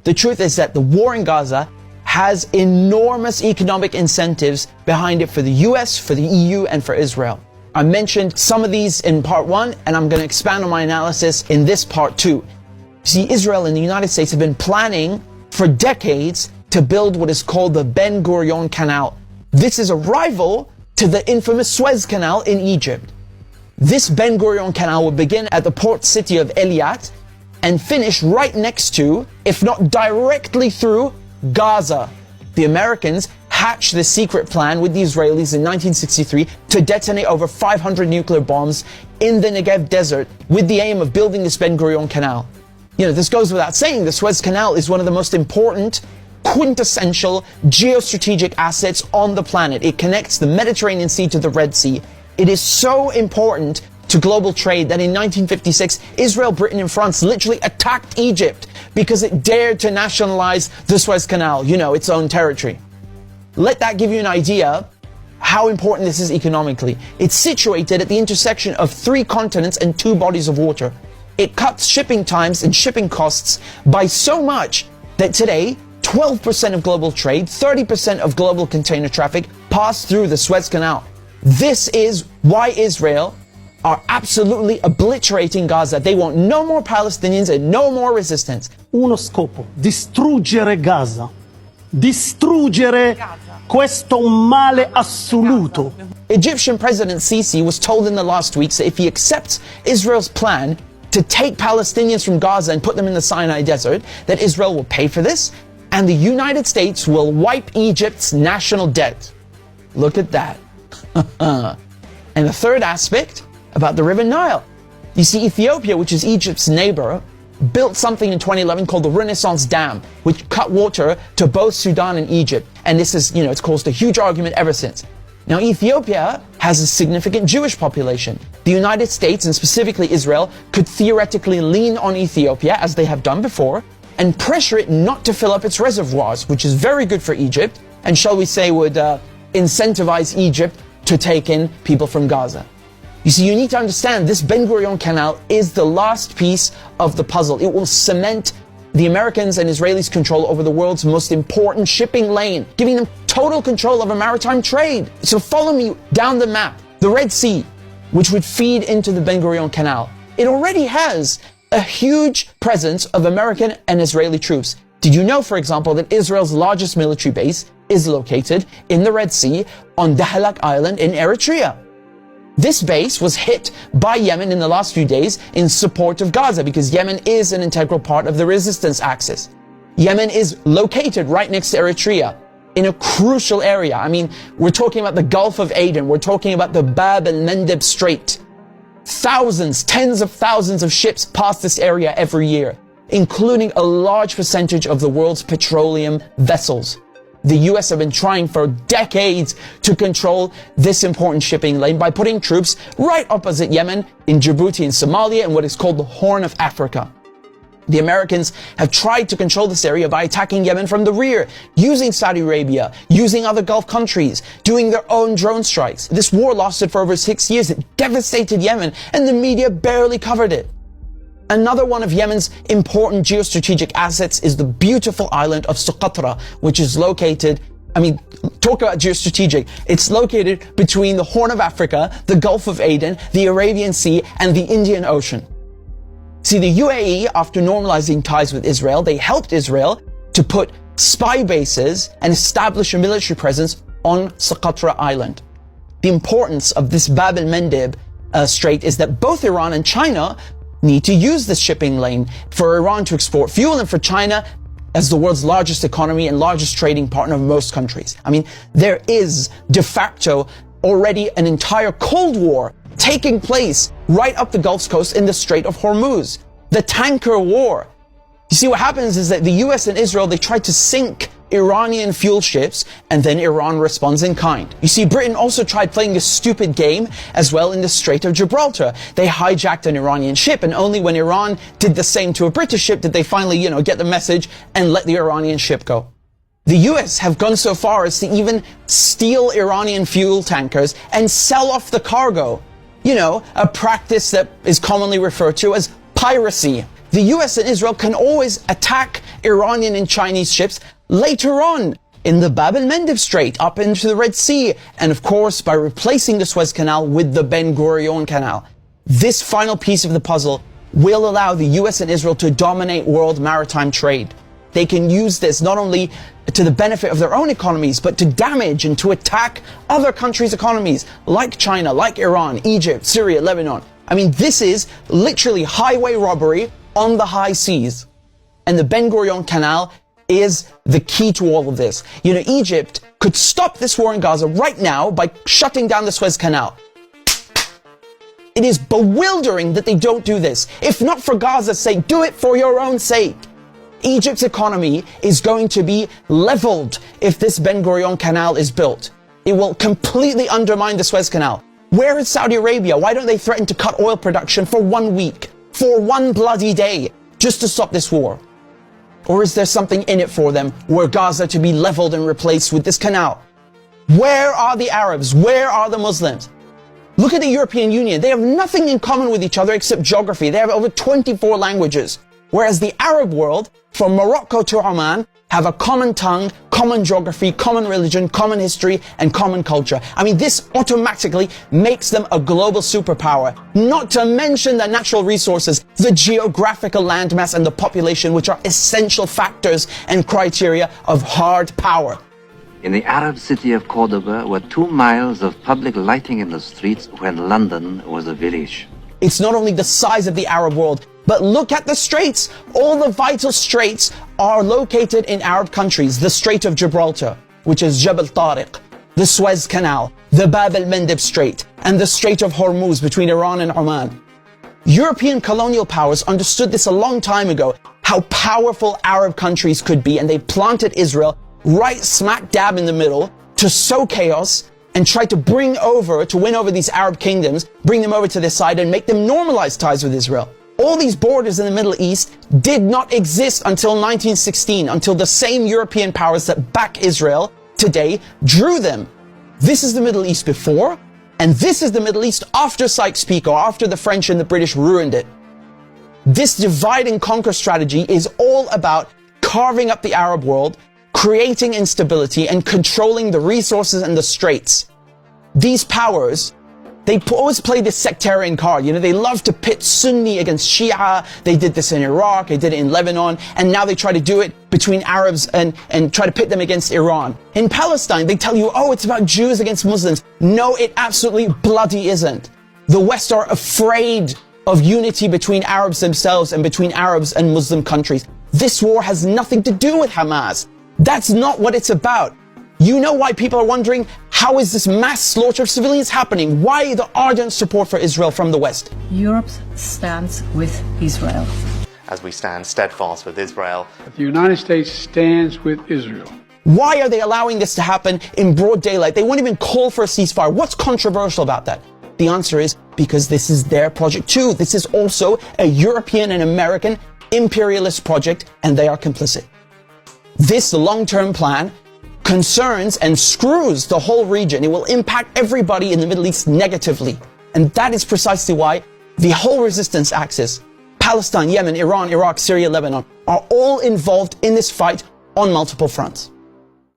The truth is that the war in Gaza has enormous economic incentives behind it for the US, for the EU, and for Israel. I mentioned some of these in part 1, and I'm going to expand on my analysis in this part 2. See, Israel and the United States have been planning for decades to build what is called the Ben Gurion Canal. This is a rival to the infamous Suez Canal in Egypt. This Ben Gurion Canal will begin at the port city of Eilat and finish right next to, if not directly through, Gaza. The Americans hatched this secret plan with the Israelis in 1963 to detonate over 500 nuclear bombs in the Negev desert with the aim of building this Ben Gurion Canal. This goes without saying, the Suez Canal is one of the most important, quintessential geostrategic assets on the planet. It connects the Mediterranean Sea to the Red Sea. It is so important to global trade that in 1956, Israel, Britain, and France literally attacked Egypt because it dared to nationalize the Suez Canal, its own territory. Let that give you an idea how important this is economically. It's situated at the intersection of 3 continents and 2 bodies of water. It cuts shipping times and shipping costs by so much that today, 12% of global trade, 30% of global container traffic pass through the Suez Canal. This is why Israel are absolutely obliterating Gaza. They want no more Palestinians and no more resistance. Uno scopo, distruggere Gaza. Distruggere questo male assoluto. Egyptian President Sisi was told in the last weeks that if he accepts Israel's plan to take Palestinians from Gaza and put them in the Sinai desert, that Israel will pay for this, and the United States will wipe Egypt's national debt. Look at that. And the third aspect about the River Nile. You see, Ethiopia, which is Egypt's neighbor, built something in 2011 called the Renaissance Dam, which cut water to both Sudan and Egypt. And this is, it's caused a huge argument ever since. Now, Ethiopia has a significant Jewish population. The United States, and specifically Israel, could theoretically lean on Ethiopia, as they have done before, and pressure it not to fill up its reservoirs, which is very good for Egypt, and shall we say would incentivize Egypt to take in people from Gaza. You see, you need to understand this Ben Gurion Canal is the last piece of the puzzle. It will cement the Americans and Israelis' control over the world's most important shipping lane, giving them total control over maritime trade. So follow me down the map. The Red Sea, which would feed into the Ben Gurion Canal, it already has a huge presence of American and Israeli troops. Did you know, for example, that Israel's largest military base is located in the Red Sea on Dahlak Island in Eritrea? This base was hit by Yemen in the last few days in support of Gaza because Yemen is an integral part of the resistance axis. Yemen is located right next to Eritrea in a crucial area. I mean, we're talking about the Gulf of Aden. We're talking about the Bab el-Mandeb Strait. Thousands, tens of thousands of ships pass this area every year, including a large percentage of the world's petroleum vessels. The US have been trying for decades to control this important shipping lane by putting troops right opposite Yemen, in Djibouti and Somalia, and what is called the Horn of Africa. The Americans have tried to control this area by attacking Yemen from the rear, using Saudi Arabia, using other Gulf countries, doing their own drone strikes. This war lasted for over 6 years. It devastated Yemen, and the media barely covered it. Another one of Yemen's important geostrategic assets is the beautiful island of Socotra, which is located, talk about geostrategic. It's located between the Horn of Africa, the Gulf of Aden, the Arabian Sea, and the Indian Ocean. See, the UAE, after normalizing ties with Israel, they helped Israel to put spy bases and establish a military presence on Socotra Island. The importance of this Bab el-Mandeb Strait is that both Iran and China need to use this shipping lane for Iran to export fuel and for China as the world's largest economy and largest trading partner of most countries. There is de facto already an entire Cold War taking place right up the Gulf Coast in the Strait of Hormuz. The tanker war. You see, what happens is that the US and Israel, they try to sink Iranian fuel ships, and then Iran responds in kind. You see, Britain also tried playing this stupid game as well in the Strait of Gibraltar. They hijacked an Iranian ship, and only when Iran did the same to a British ship did they finally, get the message and let the Iranian ship go. The US have gone so far as to even steal Iranian fuel tankers and sell off the cargo. A practice that is commonly referred to as piracy. The US and Israel can always attack Iranian and Chinese ships later on in the Bab el-Mandeb Strait, up into the Red Sea, and of course by replacing the Suez Canal with the Ben Gurion Canal. This final piece of the puzzle will allow the US and Israel to dominate world maritime trade. They can use this not only to the benefit of their own economies, but to damage and to attack other countries' economies, like China, like Iran, Egypt, Syria, Lebanon. I mean, this is literally highway robbery on the high seas. And the Ben Gurion Canal is the key to all of this. You know, Egypt could stop this war in Gaza right now by shutting down the Suez Canal. It is bewildering that they don't do this. If not for Gaza's sake, do it for your own sake. Egypt's economy is going to be leveled if this Ben Gurion Canal is built. It will completely undermine the Suez Canal. Where is Saudi Arabia? Why don't they threaten to cut oil production for 1 week, for 1 bloody day, just to stop this war? Or is there something in it for them, were Gaza to be leveled and replaced with this canal? Where are the Arabs? Where are the Muslims? Look at the European Union. They have nothing in common with each other except geography. They have over 24 languages. Whereas the Arab world, from Morocco to Oman, have a common tongue, common geography, common religion, common history, and common culture. I mean, this automatically makes them a global superpower. Not to mention the natural resources, the geographical landmass, and the population, which are essential factors and criteria of hard power. In the Arab city of Cordoba were 2 miles of public lighting in the streets when London was a village. It's not only the size of the Arab world, but look at the straits. All the vital straits are located in Arab countries. The Strait of Gibraltar, which is Jabal Tariq, the Suez Canal, the Bab el-Mandeb Strait, and the Strait of Hormuz between Iran and Oman. European colonial powers understood this a long time ago, how powerful Arab countries could be, and they planted Israel right smack dab in the middle to sow chaos and try to win over these Arab kingdoms, bring them over to their side and make them normalize ties with Israel. All these borders in the Middle East did not exist until 1916, until the same European powers that back Israel today drew them. This is the Middle East before, and this is the Middle East after Sykes-Picot, after the French and the British ruined it. This divide and conquer strategy is all about carving up the Arab world, creating instability, and controlling the resources and the straits. These powers, they always play this sectarian card. You know, they love to pit Sunni against Shia. They did this in Iraq, they did it in Lebanon, and now they try to do it between Arabs and try to pit them against Iran. In Palestine, they tell you, oh, it's about Jews against Muslims. No, it absolutely bloody isn't. The West are afraid of unity between Arabs themselves and between Arabs and Muslim countries. This war has nothing to do with Hamas. That's not what it's about. You know why people are wondering, how is this mass slaughter of civilians happening? Why the ardent support for Israel from the West? Europe stands with Israel. As we stand steadfast with Israel. The United States stands with Israel. Why are they allowing this to happen in broad daylight? They won't even call for a ceasefire. What's controversial about that? The answer is because this is their project too. This is also a European and American imperialist project, and they are complicit. This long-term plan concerns and screws the whole region. It will impact everybody in the Middle East negatively. And that is precisely why the whole resistance axis, Palestine, Yemen, Iran, Iraq, Syria, Lebanon, are all involved in this fight on multiple fronts.